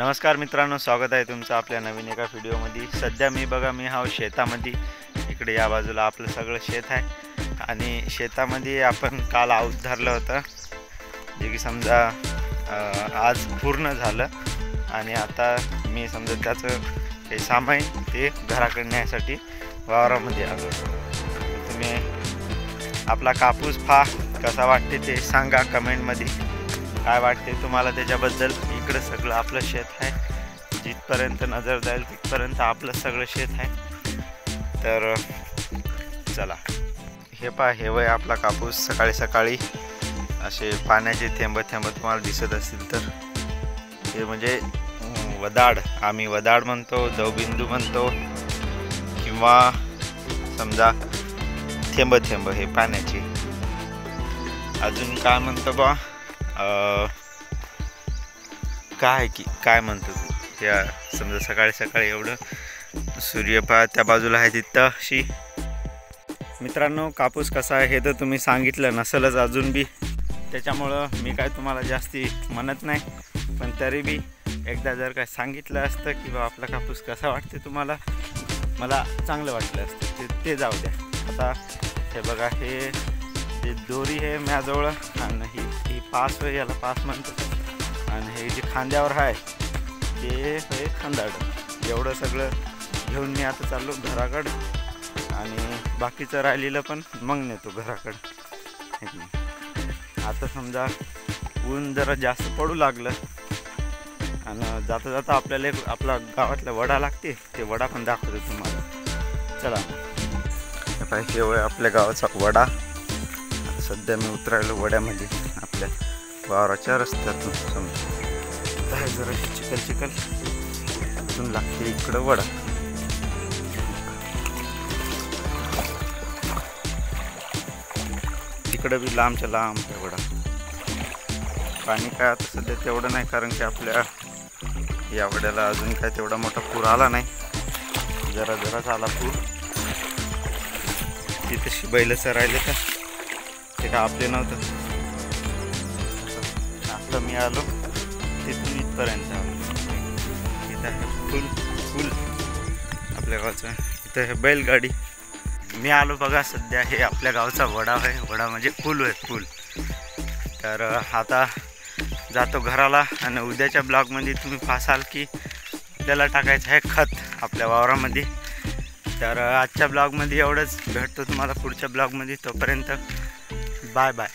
नमस्कार मित्रांनो, स्वागत आहे तुमचं आपल्या नवीन एका व्हिडिओमध्ये। सध्या मी हा शेतामध्ये, इकडे या बाजूला आपलं सगळं शेत आहे आणि शेतामध्ये आपण काल आऊस धरलं होतं, जे की समजा आज पूर्ण झालं आणि आता मी समजा त्याचं काही सामान ते घराकडे न्यायसाठी वावरामध्ये आलो। तुम्ही आपला कापूस कसा वाटते ते सांगा कमेंटमध्ये, काय वाटते तुम्हाला त्याच्याबद्दल। इकडे सगळं आपलं शेत आहे, जिथपर्यंत नजर जाईल तिथपर्यंत आपलं सगळं शेत आहे। तर चला, हे वय आपला कापूस सकाळी सकाळी असे पाण्याचे थेंब तुम्हाला दिसत असतील तर हे म्हणजे वदाड, आम्ही वदाड म्हणतो, दवबिंदू म्हणतो, किंवा समजा थेंब हे पाण्याचे। अजून काय म्हणतो बा, काय म्हणतो त्या समजा सकाळी सकाळी एवढं सूर्यपा त्या बाजूला आहे तिथं अशी। मित्रांनो, कापूस कसा आहे हे तर तुम्ही सांगितलं नसेलच अजून बी, त्याच्यामुळं मी काय तुम्हाला जास्ती म्हणत नाही, पण तरी बी एकदा जर काय सांगितलं असतं की बा आपला कापूस कसा वाटते तुम्हाला, मला चांगलं वाटलं असतं, ते जाऊ द्या। आता हे बघा, हे दोरी आहे माझ्याजवळ आणि ही पास आहे, याला पास म्हणतात, आणि हे जे खांद्यावर आहे ते हे खांदाड। एवढं सगळं घेऊन मी आता चाललो घराकडं, आणि बाकीचं राहिलेलं पण मग नेतो घराकडं। आता समजा ऊन जरा जास्त पडू लागलं आणि जाता जाता आपल्याला आपला गावातला वडा लागते, ते वडा पण दाखवतो तुम्हाला। चला, हे वय आपल्या गावाचा वडा। सध्या मी उतरायलो वड्यामध्ये आपल्या वावराच्या रस्त्यातून। समजा जरा चिखल तिथून लागते इकडं वडा। तिकडं बी लांबच्या लांब आहे वडा। पाणी काय आता सध्या तेवढं नाही, कारण की आपल्या या वड्याला अजून काय तेवढा मोठा पूर आला नाही, जरा आला पूर। तिथे बैल चरायले तर ते काय आपले नव्हतं, आपलं मी आलो तिथून इथपर्यंत आलो। इथं आहे फुल आपल्या गावचं, इथं हे बैलगाडी। मी आलो बघा, सध्या हे आपल्या गावचा वडा आहे, वडा म्हणजे फुल आहे, फुल। तर आता जातो घराला, आणि उद्याच्या ब्लॉगमध्ये तुम्ही पाहाल की आपल्याला टाकायचं आहे खत आपल्या वावरामध्ये। तर आजच्या ब्लॉगमध्ये एवढंच, भेटतो तुम्हाला पुढच्या ब्लॉगमध्ये, तोपर्यंत बाय बाय।